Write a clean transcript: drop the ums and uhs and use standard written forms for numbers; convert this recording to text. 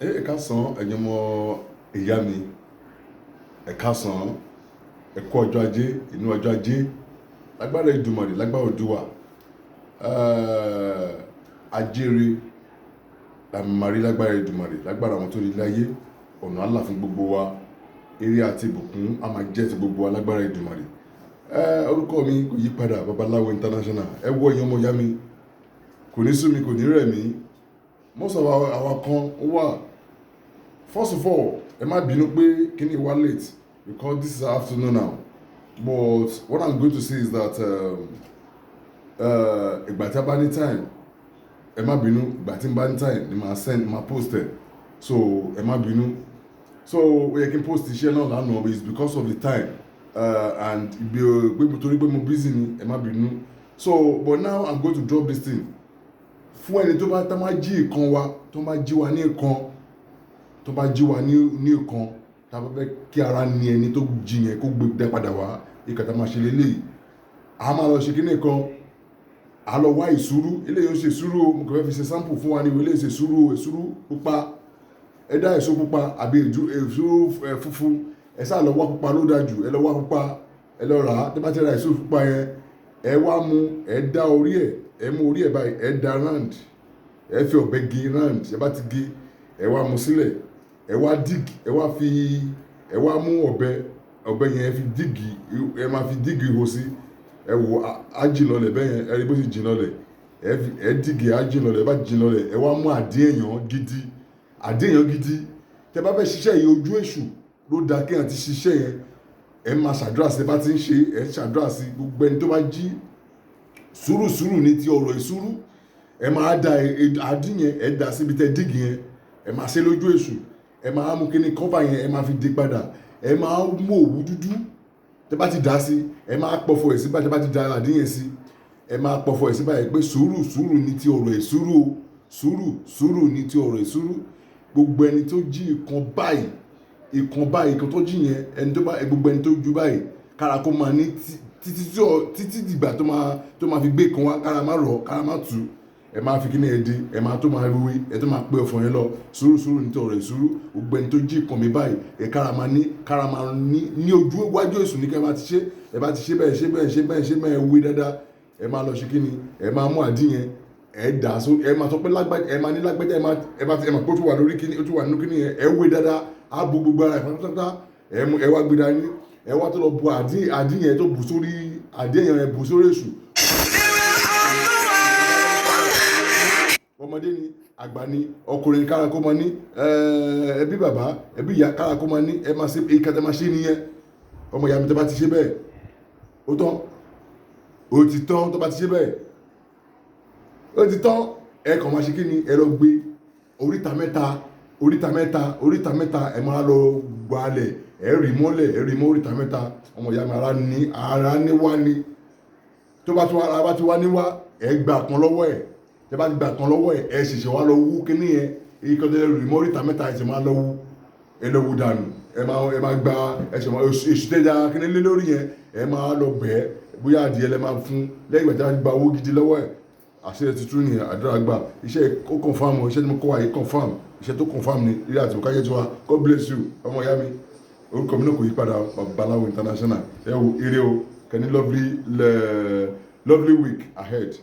Ẹ káàsán ẹ̀yin ọmọ ìyá mi, ẹ káàsán ẹ kú ọjọ́ ajé inú ọjọ́ ajé lágbára Èdùmàrè lágbára Òdùwà ajére làmàrí lágbára Èdùmàrè lágbára àwọn tó rí láyé ọ̀nà àlà fún gbogbo wa eré àti ìbùkún a máa jẹ́ ti gbogbo wa lágbára Èdùmàrè. Orúkọ mi kò yí padà Babaláwo International. Ẹ wo ẹ̀yin ọmọ ìyá mi, kò ní sú mi kò ní rẹ̀ mí. Most of our kan wà. First of all, ẹ má bínú pé kíní wá late because this is afternoon now. But what I'm going to say is that ìgbà tí a bá ní time, ẹ má bínú, ìgbà tí n bá ní time ni màá send, màá post ẹ̀. So ẹ má bínú. So ó yẹ kí n post iṣẹ́ náà lánàá but it's because of the time and torí pé mo busy ni, ẹ má bínú. So but now I'm going to drop this thing. Fún ẹni tó bá tá máa jí ìkan wa, tó máa jí wa ní ìkan, tó bá jí wa ní ìkan, tá bá fẹ́ kí ara ní ẹni tó jí yẹn kó gbé dá padà wá, ìkàtà máa ṣe lélẹ́yìí. A máa lọ ṣe kíní kan, a lọ wá ìṣúrú, eléyìí ó ṣe ìṣúrú o, mo kàn fẹ́ fi ṣe sample fún wa ní eléyìí ṣe ìṣúrú pupa, ẹ dá èso pupa àbí ìṣúrú funfun, ẹ sáà lọ wá pupa ló dájú, ẹ lọ wá pupa, ẹ lọ rà á, tẹ́ bá ti ra èso pupa yẹn, ẹ wá mú, ẹ dá orí ẹ̀, ẹ mú orí ẹ̀ báyìí, ẹ dá round, ẹ fi ọ̀bẹ gé round, ẹ bá ti gé, ẹ wá mú sílẹ̀, ẹ wá dig, ẹ wá mú ọ̀bẹ yẹn ẹ fi digi, ẹ máa fi digi ihò sí, ẹ wò á jìn lọlẹ̀ bẹ́ẹ̀ yẹn, ẹ rí bó ti jìn lọlẹ̀, ẹ digi á jìn lọlẹ̀, ẹ bá jìn lọlẹ̀, ẹ wá mú àdín èèyàn gidi, tẹ bá fẹ́ ṣiṣẹ́ yìí ojú èṣù ló dáa kéèyàn ti ṣiṣẹ́ yẹn, ẹ máa ṣàdúrà sí, ẹ bá ti ń ṣe ẹ ṣàdúrà sí, gbogbo ẹni tó bá jí sùúrù ní ti ọ̀rọ̀ ìṣúrù, ẹ máa da àdín yẹn, ẹ dà síbi tẹ digi yẹn, ẹ máa ṣe lójú èṣù, ẹ máa mú kíní cover yẹn, ẹ máa fi dé padà, ẹ máa mú òwú dúdú, tẹ bá ti dà sí, ẹ máa pọ̀fọ̀ ẹ̀ sí báyìí, tẹ bá ti dà àdín yẹn sí, ẹ máa pọ̀fọ̀ ẹ̀ sí báyìí pé sùúrù ní ti ọ̀rọ̀ ìṣúrù o, sùúrù ní ti ọ̀rọ̀ ìṣúrù. Gbogbo ẹni tó jí ìkan tó jí yẹn, ẹni tó bá gbogbo ẹni tó jú báyìí kára kó máa ní títí dìgbà tó máa fi gbé ìkan wá, kára má rọ̀, kára má tù, ẹ máa fi kíní ẹ dé, ẹ máa tó máa wíwí, ẹ tó máa pé ọ̀fọ̀ yẹn lọ, sùúrù ní ti ọ̀rọ̀ ìṣúrù. Gbogbo ẹni tó jí ìkan mi báyìí, ẹ kára máa ní ojú iwájú èṣù ní kẹ́ ẹ bá ti ṣe bẹ́ẹ̀ wí dáadáa, ẹ máa lọ ṣe kíni, ẹ máa mú àdín yẹn, ẹ dà so, ẹ máa sọ pé lágbájá, ẹ máa ní lágbájá, ẹ máa pé ó tún wà lórí kíní, ó tún wà nínú kíní yẹn, ẹ wé dáadáa, á bo gbogbo ara ìfọ̀tọ́tọ́, ẹ wá gbé dání, ẹ wá tó lọ bu àdín yẹn tó bù sórí àdín yẹn bù sórí èṣù. Ọmọdé ni, àgbà ni, ọkùnrin kára kó máa ní, ẹbí bàbá, ẹbí ìyá kára kó máa ní, ẹ máa ṣe ìkàtà máa ṣe nìyẹn. Ọmọ ìyá mi tó bá ti ṣe bẹ́ẹ̀, ó ti tán tó bá ti ṣe bẹ́ẹ̀, ó ti tán, ẹ kàn máa ṣe kí ni, ẹ lọ gbé oríta mẹ́ta, ẹ máa lọ gbalẹ̀, ẹ rì mọ́ oríta mẹ́ta. Ọmọ ìyá mi ara ní wá ni, tó bá ti wá ní wá, ẹ gbà kan lọ́wọ́ ẹ̀, tẹ bá ti gbà kan lọ́wọ́ ẹ̀, ẹ ṣẹ̀ṣẹ̀ wá lọ wú kíní yẹn, ìkan tẹ rì mọ́ oríta mẹ́ta, ẹ ṣẹ̀ máa lọ wú, ẹ lọ wú dànù, ẹ máa gba ẹ̀ṣẹ̀ máa èṣù tẹ́jà kíní lé lórí yẹn, ẹ máa lọ bẹ́ẹ̀ bóyá adìyẹ lẹ máa fún lẹ́yìn ìgbà tí wọ́n gba owó gidi lọ́wọ́ ẹ̀. Àṣírí ti tú ní àdúrà gbà, iṣẹ́ ó confam, iṣẹ́ tí mo kọ́ wa yìí confam, iṣẹ́ tó confam ni ilé àti òkáyé tí wa. God bless you ọmọ ìyá mi, orúkọ mi náà kò yí padà, Babaláwo International. Ẹ wo eré o, kẹ́ni lovely week ahead.